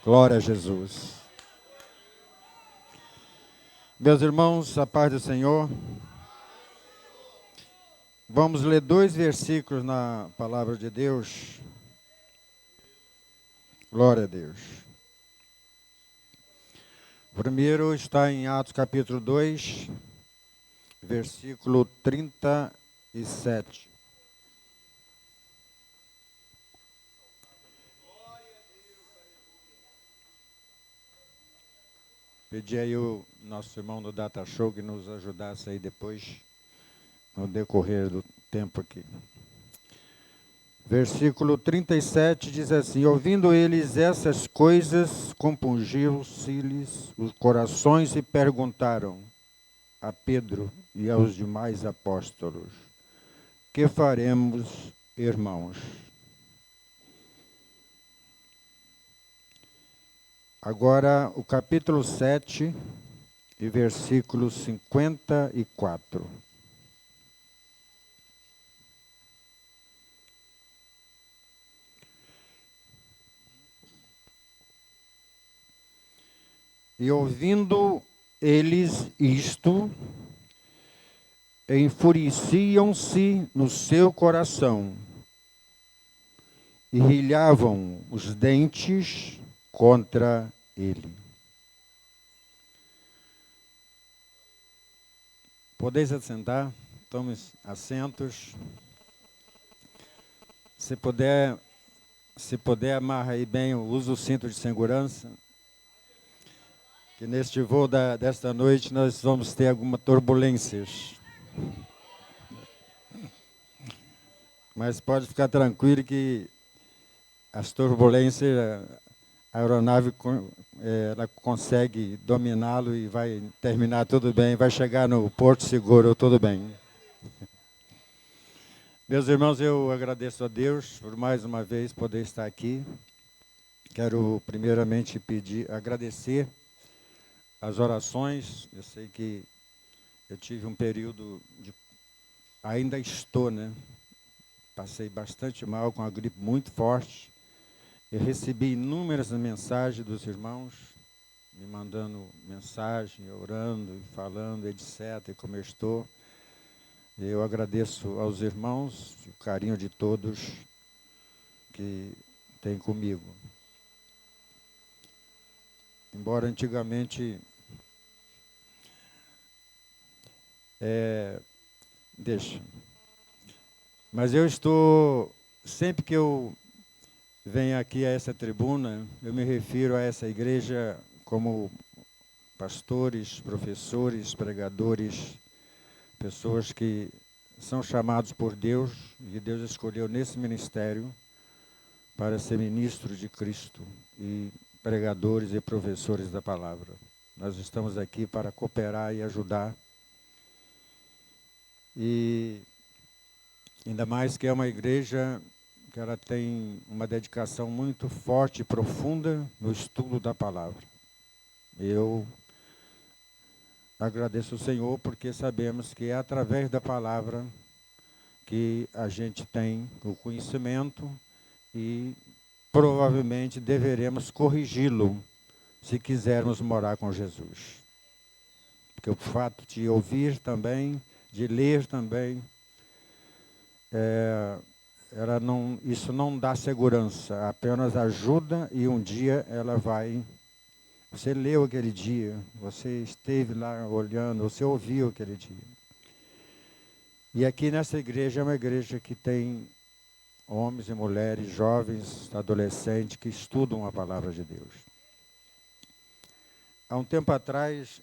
Glória a Jesus. Meus irmãos, a paz do Senhor. Vamos ler 2 versículos na palavra de Deus. Glória a Deus. O primeiro está em Atos capítulo 2, versículo 37. Pedi aí o nosso irmão do Data Show que nos ajudasse aí depois, no decorrer do tempo aqui. Versículo 37 diz assim: ouvindo eles essas coisas, compungiu-se-lhes os corações e perguntaram a Pedro e aos demais apóstolos: que faremos, irmãos? Agora, o capítulo 7 e versículo 54. E ouvindo eles isto, enfureciam-se no seu coração e rilhavam os dentes contra ele. Podeis assentar, tomem assentos. Se puder amarra aí bem, usa o cinto de segurança. Que neste voo desta noite nós vamos ter algumas turbulências. Mas pode ficar tranquilo que as turbulências, a aeronave ela consegue dominá-lo e vai terminar tudo bem, vai chegar no porto seguro tudo bem. Meus irmãos, eu agradeço a Deus por mais uma vez poder estar aqui. Quero primeiramente agradecer as orações. Eu sei que eu tive um período ainda estou, né? Passei bastante mal com a gripe muito forte. Eu recebi inúmeras mensagens dos irmãos, me mandando mensagem, orando, falando, etc., como eu estou. Eu agradeço aos irmãos, o carinho de todos que têm comigo. Embora antigamente, mas eu estou, sempre que eu venho aqui a essa tribuna, eu me refiro a essa igreja como pastores, professores, pregadores, pessoas que são chamados por Deus, e Deus escolheu nesse ministério para ser ministros de Cristo e pregadores e professores da palavra. Nós estamos aqui para cooperar e ajudar. E ainda mais que é uma igreja que ela tem uma dedicação muito forte e profunda no estudo da palavra. Eu agradeço ao Senhor porque sabemos que é através da palavra que a gente tem o conhecimento e provavelmente deveremos corrigi-lo se quisermos morar com Jesus. Porque o fato de ouvir também, de ler também, isso não dá segurança, apenas ajuda e um dia ela vai. Você leu aquele dia, você esteve lá olhando, você ouviu aquele dia. E aqui nessa igreja é uma igreja que tem homens e mulheres, jovens, adolescentes que estudam a palavra de Deus. Há um tempo atrás,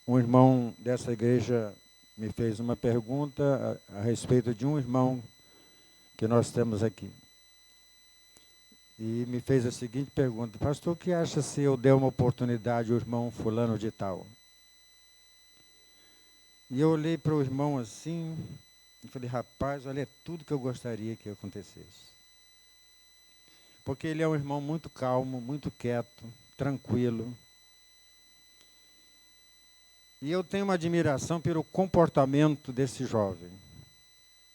um irmão dessa igreja me fez uma pergunta a respeito de um irmão que nós temos aqui. E me fez a seguinte pergunta: pastor, o que acha se eu der uma oportunidade ao irmão fulano de tal? E eu olhei para o irmão assim e falei: rapaz, olha, é tudo que eu gostaria que acontecesse. Porque ele é um irmão muito calmo, muito quieto, tranquilo. E eu tenho uma admiração pelo comportamento desse jovem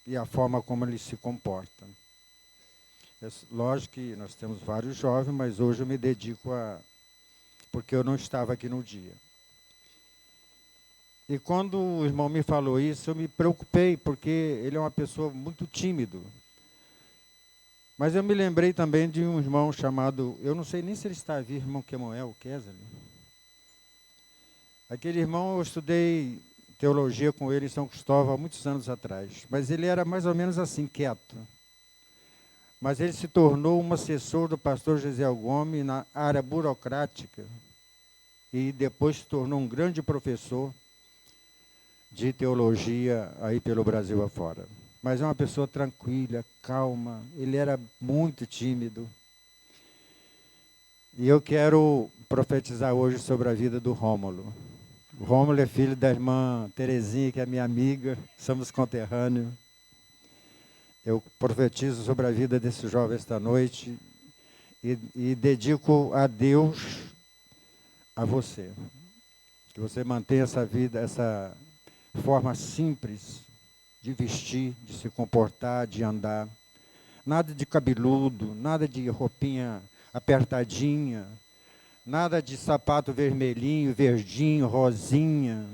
e a forma como ele se comporta. Lógico que nós temos vários jovens, mas hoje eu me dedico porque eu não estava aqui no dia. E quando o irmão me falou isso, eu me preocupei, porque ele é uma pessoa muito tímido. Mas eu me lembrei também de um irmão chamado, eu não sei nem se ele está vivo, irmão Kemuel, Kesley. Aquele irmão, eu estudei teologia com ele em São Cristóvão há muitos anos atrás. Mas ele era mais ou menos assim, quieto. Mas ele se tornou um assessor do pastor Gisel Gomes na área burocrática e depois se tornou um grande professor de teologia aí pelo Brasil afora. Mas é uma pessoa tranquila, calma, ele era muito tímido. E eu quero profetizar hoje sobre a vida do Rômulo. O Rômulo é filho da irmã Terezinha, que é minha amiga, somos conterrâneos. Eu profetizo sobre a vida desse jovem esta noite e dedico a Deus, a você. Que você mantenha essa vida, essa forma simples de vestir, de se comportar, de andar. Nada de cabeludo, nada de roupinha apertadinha, nada de sapato vermelhinho, verdinho, rosinha.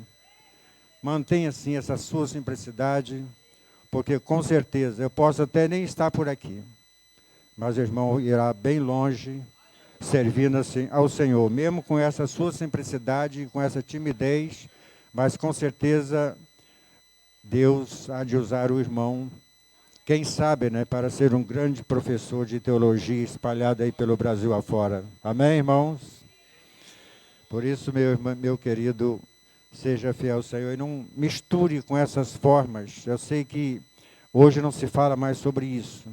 Mantenha assim essa sua simplicidade, porque com certeza eu posso até nem estar por aqui, mas o irmão irá bem longe, servindo assim ao Senhor, mesmo com essa sua simplicidade, com essa timidez, mas com certeza Deus há de usar o irmão, quem sabe, né, para ser um grande professor de teologia espalhado aí pelo Brasil afora. Amém, irmãos? Por isso, meu querido, seja fiel ao Senhor e não misture com essas formas. Eu sei que hoje não se fala mais sobre isso.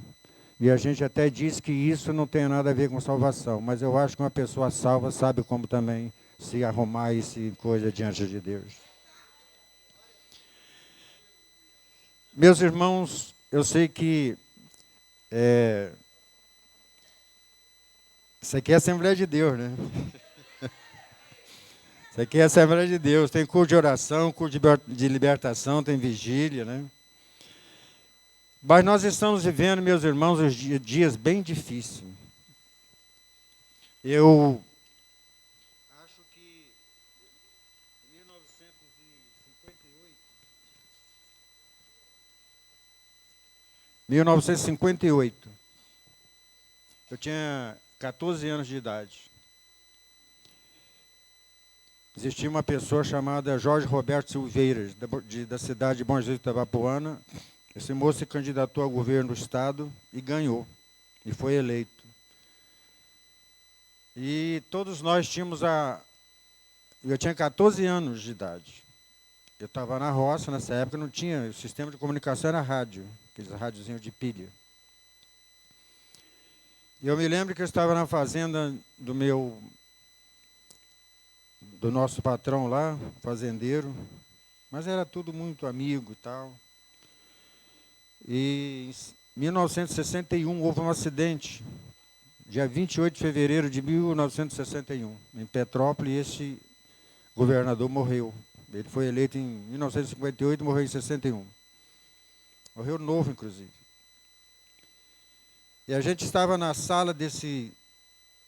E a gente até diz que isso não tem nada a ver com salvação. Mas eu acho que uma pessoa salva sabe como também se arrumar e se coisa diante de Deus. Meus irmãos, eu sei que isso aqui é a Assembleia de Deus, né? Isso aqui é a Assembleia de Deus. Tem culto de oração, culto de libertação, tem vigília, né? Mas nós estamos vivendo, meus irmãos, os dias bem difíceis. Eu acho que em 1958, eu tinha 14 anos de idade. Existia uma pessoa chamada Jorge Roberto Silveira, da cidade de Bom Jesus de Itabapoana. Esse moço se candidatou ao governo do estado e ganhou, e foi eleito. E todos nós tínhamos eu tinha 14 anos de idade. Eu estava na roça, nessa época não tinha, o sistema de comunicação era rádio, aqueles rádiozinhos de pilha. E eu me lembro que eu estava na fazenda do nosso patrão lá, fazendeiro, mas era tudo muito amigo e tal. E em 1961 houve um acidente, dia 28 de fevereiro de 1961, em Petrópolis, e esse governador morreu. Ele foi eleito em 1958 e morreu em 61. Morreu novo, inclusive. E a gente estava na sala desse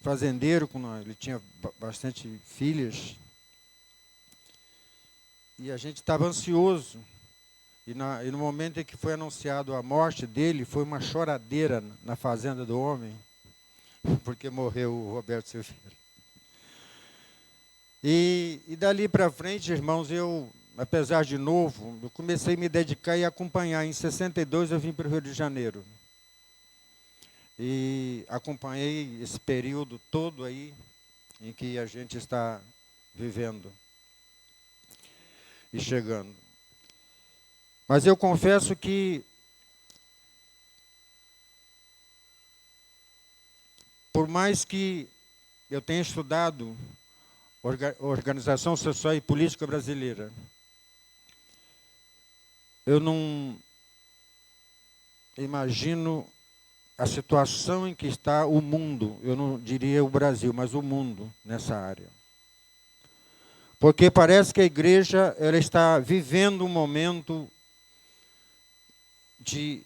fazendeiro, ele tinha bastante filhas, e a gente estava ansioso. E no momento em que foi anunciado a morte dele, foi uma choradeira na fazenda do homem, porque morreu o Roberto Silveira. E dali para frente, irmãos, eu, apesar de novo, eu comecei a me dedicar e acompanhar. Em 62 eu vim para o Rio de Janeiro. E acompanhei esse período todo aí em que a gente está vivendo e chegando. Mas eu confesso que, por mais que eu tenha estudado organização social e política brasileira, eu não imagino a situação em que está o mundo, eu não diria o Brasil, mas o mundo nessa área. Porque parece que a igreja ela está vivendo um momento de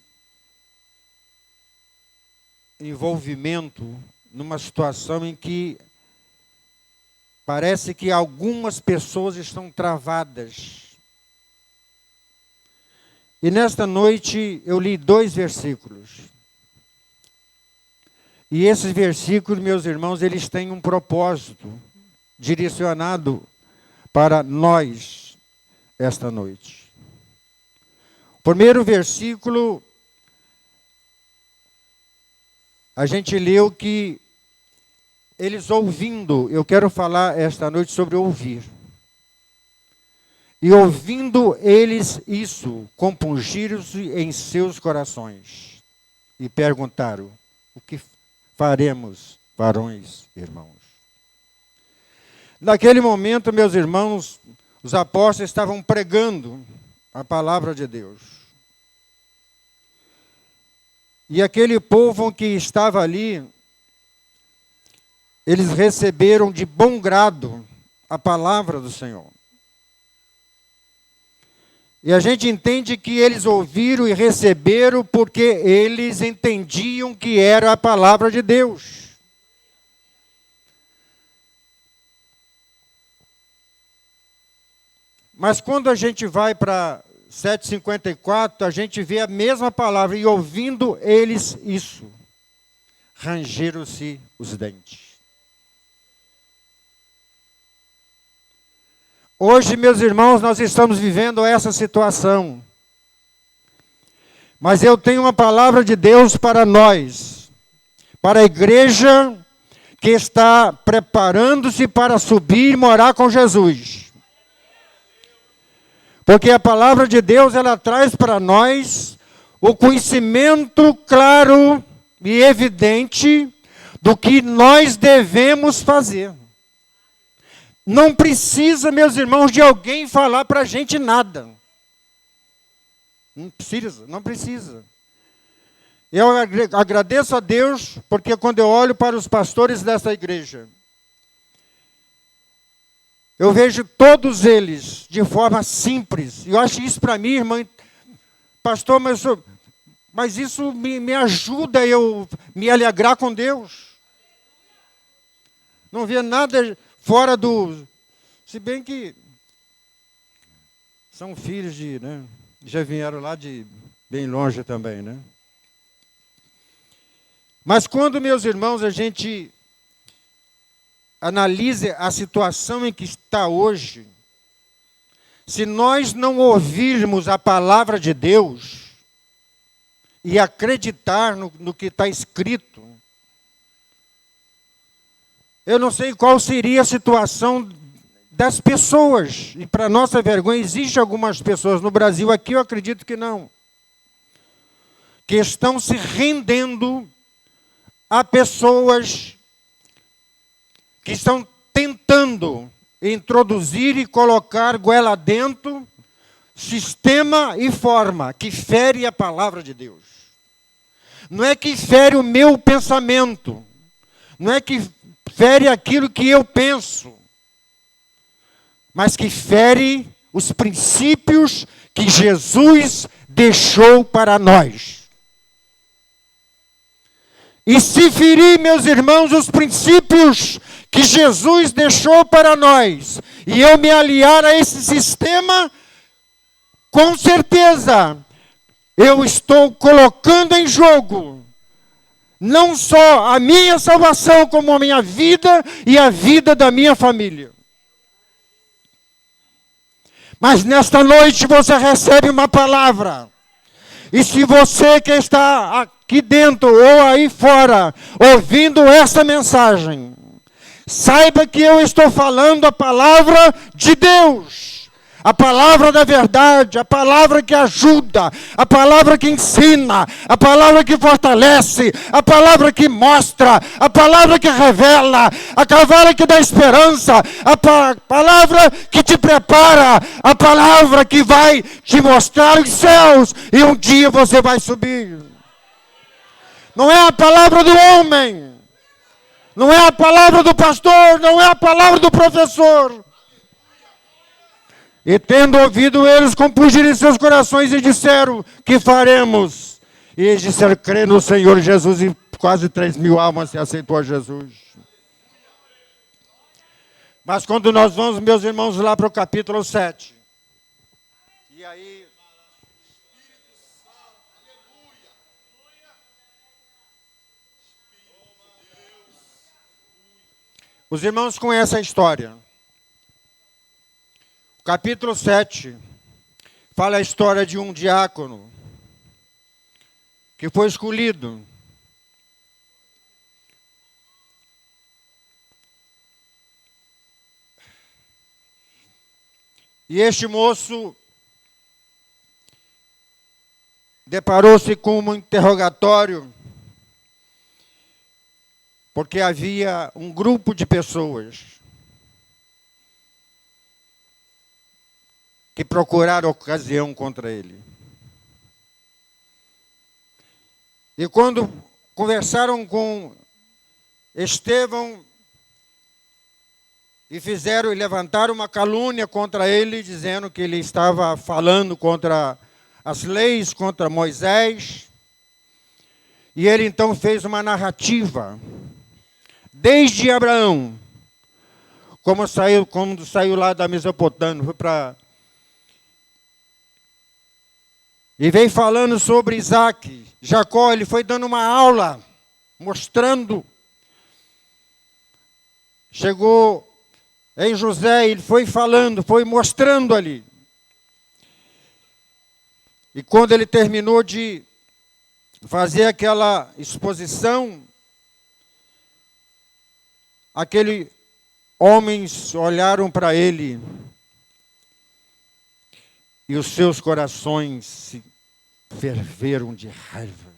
envolvimento numa situação em que parece que algumas pessoas estão travadas. E nesta noite eu li 2 versículos. E esses versículos, meus irmãos, eles têm um propósito direcionado para nós esta noite. O primeiro versículo, a gente leu que eles ouvindo, eu quero falar esta noite sobre ouvir. E ouvindo eles isso, compungiram-se em seus corações e perguntaram: o que faremos, varões, irmãos? Naquele momento, meus irmãos, os apóstolos estavam pregando a palavra de Deus. E aquele povo que estava ali, eles receberam de bom grado a palavra do Senhor. E a gente entende que eles ouviram e receberam porque eles entendiam que era a palavra de Deus. Mas quando a gente vai para 7,54, a gente vê a mesma palavra. E ouvindo eles isso, rangeram-se os dentes. Hoje, meus irmãos, nós estamos vivendo essa situação. Mas eu tenho uma palavra de Deus para nós, para a igreja que está preparando-se para subir e morar com Jesus. Porque a palavra de Deus, ela traz para nós o conhecimento claro e evidente do que nós devemos fazer. Não precisa, meus irmãos, de alguém falar para a gente nada. Não precisa. Eu agradeço a Deus, porque quando eu olho para os pastores dessa igreja, eu vejo todos eles de forma simples. E eu acho isso para mim, irmã, pastor, mas isso me ajuda a eu me alegrar com Deus. Não vê nada fora do... Se bem que são filhos de... né, já vieram lá de bem longe também, né? Mas quando, meus irmãos, a gente analisa a situação em que está hoje, se nós não ouvirmos a palavra de Deus e acreditar no que está escrito, eu não sei qual seria a situação das pessoas. E para nossa vergonha, existem algumas pessoas no Brasil, aqui eu acredito que não, que estão se rendendo a pessoas que estão tentando introduzir e colocar goela dentro sistema e forma que fere a palavra de Deus. Não é que fere o meu pensamento, não é que fere aquilo que eu penso, mas que fere os princípios que Jesus deixou para nós. E se ferir, meus irmãos, os princípios que Jesus deixou para nós, e eu me aliar a esse sistema, com certeza, eu estou colocando em jogo não só a minha salvação, como a minha vida e a vida da minha família. Mas nesta noite você recebe uma palavra. E se você que está aqui dentro ou aí fora, ouvindo essa mensagem, saiba que eu estou falando a palavra de Deus. A palavra da verdade, a palavra que ajuda, a palavra que ensina, a palavra que fortalece, a palavra que mostra, a palavra que revela, a palavra que dá esperança, a palavra que te prepara, a palavra que vai te mostrar os céus e um dia você vai subir. Não é a palavra do homem, não é a palavra do pastor, não é a palavra do professor. E tendo ouvido eles, compungiram em seus corações e disseram: que faremos? E eles disseram, crê no Senhor Jesus, e quase 3.000 almas se aceitou a Jesus. Mas quando nós vamos, meus irmãos, lá para o capítulo 7. E aí... Os irmãos conhecem a história. O capítulo 7 fala a história de um diácono que foi escolhido. E este moço deparou-se com um interrogatório, porque havia um grupo de pessoas que procuraram ocasião contra ele. E quando conversaram com Estevão e levantaram uma calúnia contra ele, dizendo que ele estava falando contra as leis, contra Moisés. E ele então fez uma narrativa, desde Abraão, quando saiu lá da Mesopotâmia, foi para... E veio falando sobre Isaac. Jacó, ele foi dando uma aula, mostrando. Chegou em José, ele foi falando, foi mostrando ali. E quando ele terminou de fazer aquela exposição, aqueles homens olharam para ele e os seus corações se ferveram de raiva.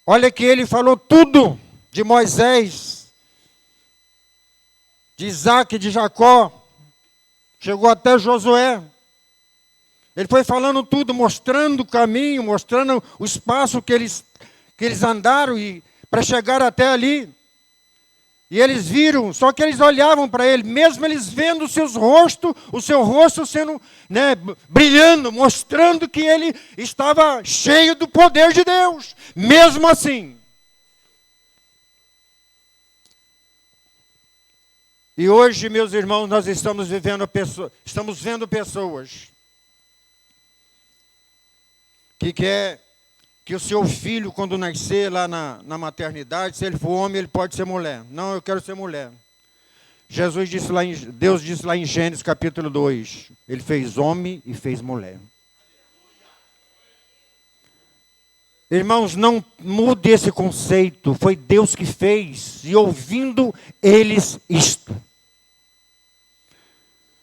Olha que ele falou tudo de Moisés, de Isaac, de Jacó, chegou até Josué. Ele foi falando tudo, mostrando o caminho, mostrando o espaço que eles andaram para chegar até ali. E eles viram, só que eles olhavam para ele, mesmo eles vendo o seu rosto sendo, brilhando, mostrando que ele estava cheio do poder de Deus. Mesmo assim. E hoje, meus irmãos, nós estamos vendo pessoas que quer que o seu filho, quando nascer lá na maternidade, se ele for homem, ele pode ser mulher. Não, eu quero ser mulher. Deus disse lá em Gênesis capítulo 2, ele fez homem e fez mulher. Irmãos, não mude esse conceito, foi Deus que fez, e ouvindo eles isto.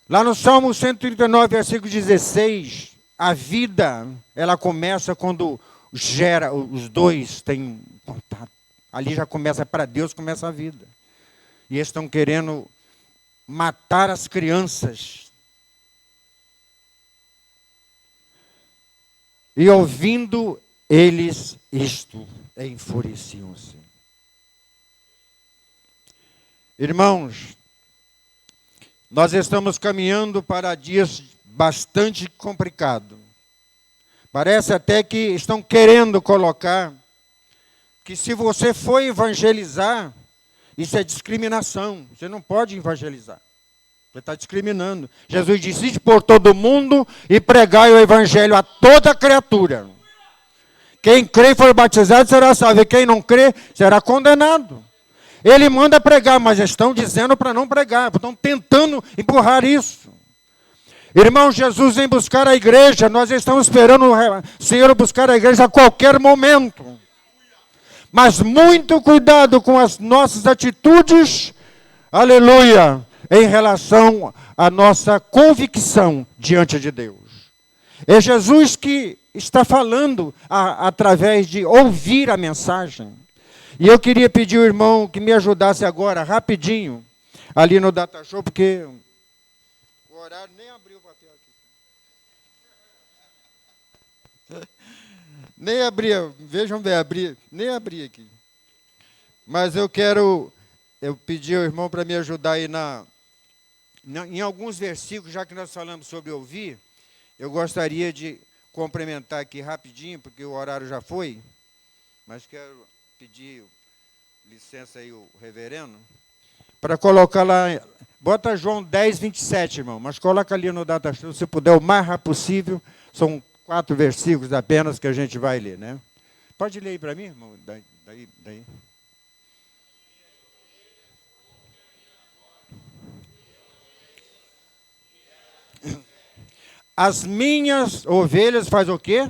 Lá no Salmo 139, versículo 16, a vida, ela começa quando os dois têm contato. Ali já começa, para Deus começa a vida. E eles estão querendo matar as crianças. E ouvindo eles isto, enfureciam-se. Irmãos, nós estamos caminhando para dias bastante complicados. Parece até que estão querendo colocar que se você for evangelizar, isso é discriminação. Você não pode evangelizar. Você está discriminando. Jesus disse, ide por todo mundo e pregai o evangelho a toda criatura. Quem crê e for batizado será salvo, e quem não crê será condenado. Ele manda pregar, mas estão dizendo para não pregar. Estão tentando empurrar isso. Irmão, Jesus vem buscar a igreja. Nós estamos esperando o Senhor buscar a igreja a qualquer momento. Mas muito cuidado com as nossas atitudes, aleluia, em relação à nossa convicção diante de Deus. É Jesus que está falando através de ouvir a mensagem. E eu queria pedir ao irmão que me ajudasse agora, rapidinho, ali no Data Show, porque o horário nem abriu o papel aqui. Nem abria, vejam bem, nem abri aqui. Mas eu pedi ao irmão para me ajudar aí Em alguns versículos, já que nós falamos sobre ouvir, eu gostaria de complementar aqui rapidinho, porque o horário já foi, mas quero pedir licença aí o reverendo, para colocar lá, bota João 10, 27, irmão, mas coloca ali no DataShow, se puder, o mais rápido possível, são 4 versículos apenas que a gente vai ler, né? Pode ler aí para mim, irmão? Daí. As minhas ovelhas faz o quê?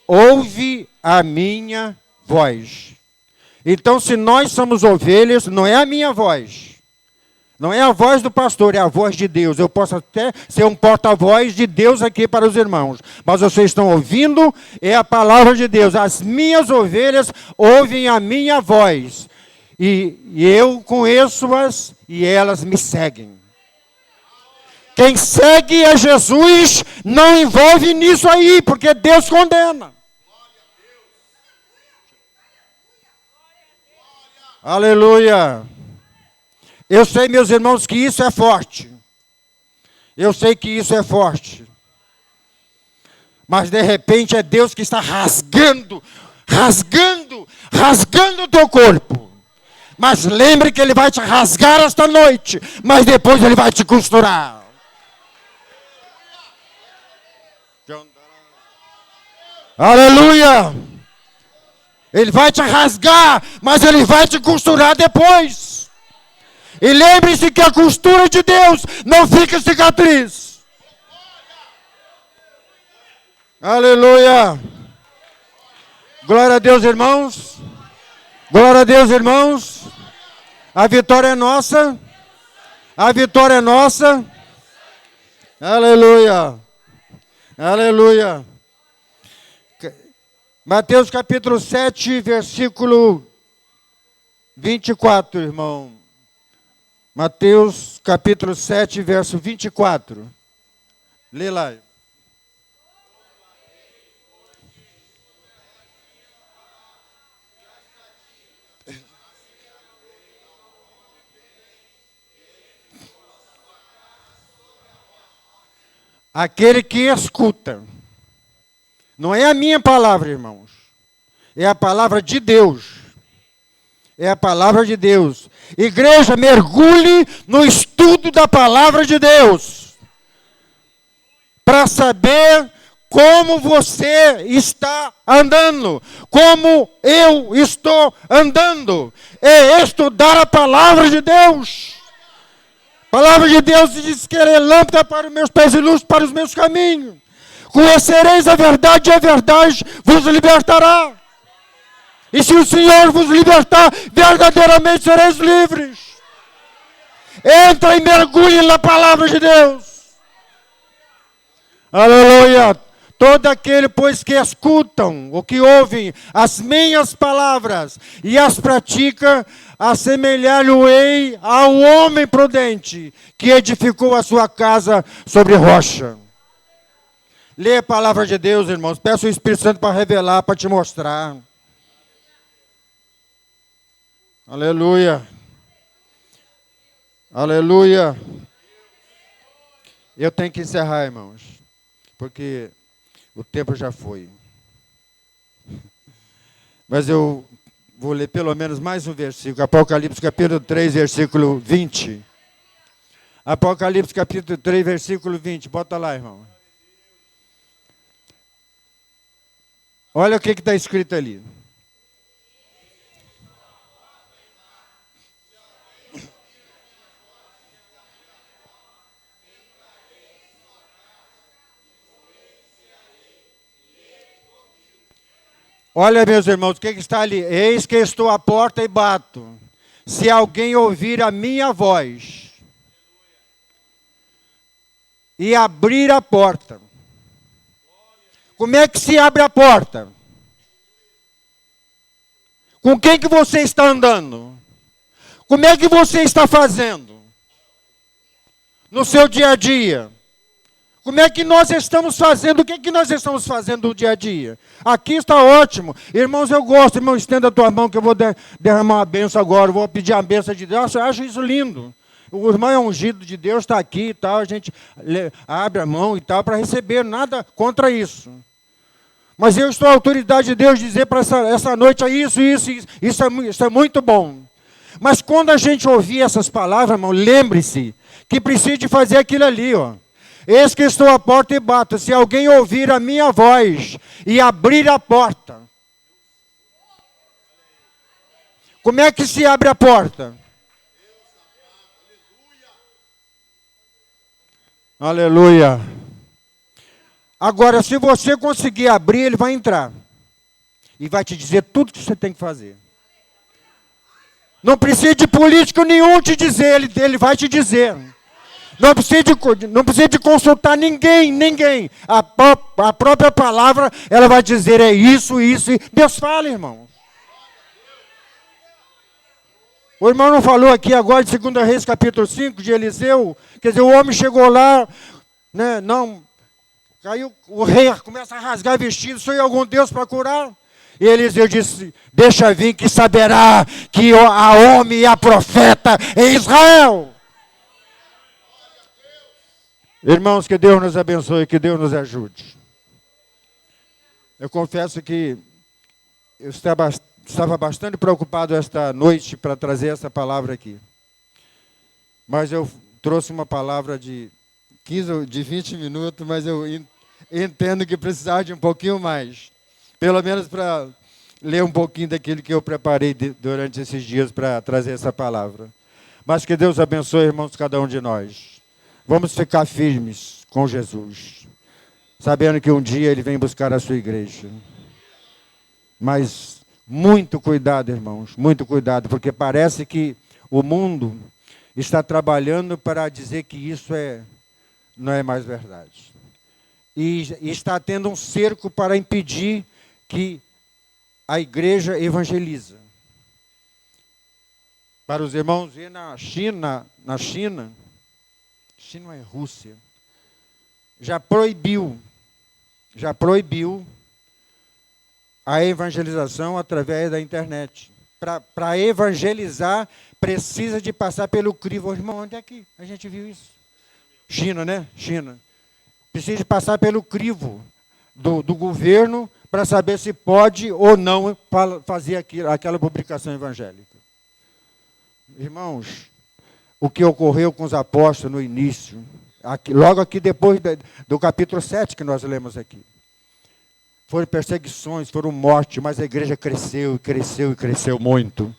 Ouve a minha voz. Então, se nós somos ovelhas, não é a minha voz. Não é a voz do pastor, é a voz de Deus. Eu posso até ser um porta-voz de Deus aqui para os irmãos. Mas vocês estão ouvindo, é a palavra de Deus. As minhas ovelhas ouvem a minha voz. E eu conheço-as e elas me seguem. Quem segue a Jesus não envolve nisso aí, porque Deus condena. Aleluia. Eu sei, meus irmãos, que isso é forte. Eu sei que isso é forte. Mas de repente é Deus que está rasgando o teu corpo. Mas lembre que Ele vai te rasgar esta noite, mas depois Ele vai te costurar. Aleluia! Ele vai te rasgar, mas Ele vai te costurar depois. E lembre-se que a costura de Deus não fica cicatriz. Aleluia! Glória a Deus, irmãos. Glória a Deus, irmãos. A vitória é nossa. A vitória é nossa. Aleluia! Aleluia! Mateus capítulo 7, versículo 24, irmão. Mateus capítulo 7, verso 24. Lê lá. Aquele que escuta. Não é a minha palavra, irmãos. É a palavra de Deus. É a palavra de Deus. Igreja, mergulhe no estudo da palavra de Deus. Para saber como você está andando. Como eu estou andando. É estudar a palavra de Deus. A palavra de Deus diz que ela é lâmpada para os meus pés e luz para os meus caminhos. Conhecereis a verdade e a verdade vos libertará. E se o Senhor vos libertar, verdadeiramente sereis livres. Entra e mergulhe na palavra de Deus. Aleluia. Todo aquele, pois, que escutam, ou que ouvem as minhas palavras e as pratica, assemelhar-lhe-ei ao homem prudente, que edificou a sua casa sobre rocha. Lê a palavra de Deus, irmãos. Peço o Espírito Santo para revelar, para te mostrar. Aleluia. Aleluia. Eu tenho que encerrar, irmãos, porque o tempo já foi. Mas eu vou ler pelo menos mais um versículo. Apocalipse capítulo 3, versículo 20. Apocalipse capítulo 3, versículo 20. Bota lá, irmão. Olha o que está escrito ali. Olha, meus irmãos, o que está ali? Eis que estou à porta e bato. Se alguém ouvir a minha voz e abrir a porta. Como é que se abre a porta? Com quem que você está andando? Como é que você está fazendo? No seu dia a dia? Como é que nós estamos fazendo? O que é que nós estamos fazendo no dia a dia? Aqui está ótimo. Irmãos, eu gosto. Irmão, estenda a tua mão que eu vou derramar uma bênção agora. Eu vou pedir a bênção de Deus. Eu acho isso lindo. o irmão é ungido de Deus, está aqui e tal, a gente abre a mão e tal para receber, nada contra isso. Mas eu estou à autoridade de Deus dizer para essa noite, isso é muito bom. Mas quando a gente ouvir essas palavras, irmão, lembre-se que precisa de fazer aquilo ali, ó. Eis que estou à porta e bato. Se alguém ouvir a minha voz e abrir a porta. Como é que se abre a porta? Aleluia. Agora, se você conseguir abrir, ele vai entrar. E vai te dizer tudo o que você tem que fazer. Não precisa de político nenhum te dizer, ele vai te dizer. Não precisa de consultar ninguém. A própria palavra, ela vai dizer, é isso. Deus fala, irmão. O irmão não falou aqui agora de 2 Reis, capítulo 5, de Eliseu. Quer dizer, o homem chegou lá, né, caiu, o rei começa a rasgar vestido, sou eu algum Deus para curar? E Eliseu disse, deixa vir que saberá que há homem e há profeta em Israel. Irmãos, que Deus nos abençoe, que Deus nos ajude. Eu confesso que eu estava bastante preocupado esta noite para trazer essa palavra aqui. Mas eu trouxe uma palavra de 20 minutos, mas eu entendo que precisava de um pouquinho mais. Pelo menos para ler um pouquinho daquilo que eu preparei durante esses dias para trazer essa palavra. Mas que Deus abençoe, irmãos, cada um de nós. Vamos ficar firmes com Jesus, sabendo que um dia Ele vem buscar a sua igreja. Mas muito cuidado, irmãos, muito cuidado, porque parece que o mundo está trabalhando para dizer que isso não é mais verdade. E está tendo um cerco para impedir que a igreja evangeliza. Para os irmãos ver na China é Rússia, já proibiu a evangelização através da internet. Para evangelizar, precisa de passar pelo crivo. Irmão, onde é que a gente viu isso? China, né? China. Precisa de passar pelo crivo do governo para saber se pode ou não fazer aquela publicação evangélica. Irmãos, o que ocorreu com os apóstolos no início, logo aqui depois do capítulo 7 que nós lemos aqui. Foram perseguições, foram mortes, mas a igreja cresceu muito.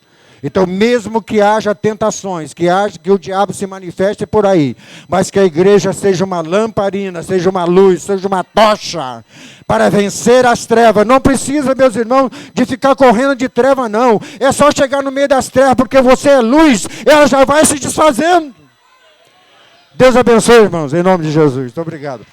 Então, mesmo que haja tentações, que o diabo se manifeste por aí, mas que a igreja seja uma lamparina, seja uma luz, seja uma tocha, para vencer as trevas. Não precisa, meus irmãos, de ficar correndo de treva, não. É só chegar no meio das trevas, porque você é luz, ela já vai se desfazendo. Deus abençoe, irmãos, em nome de Jesus. Muito obrigado.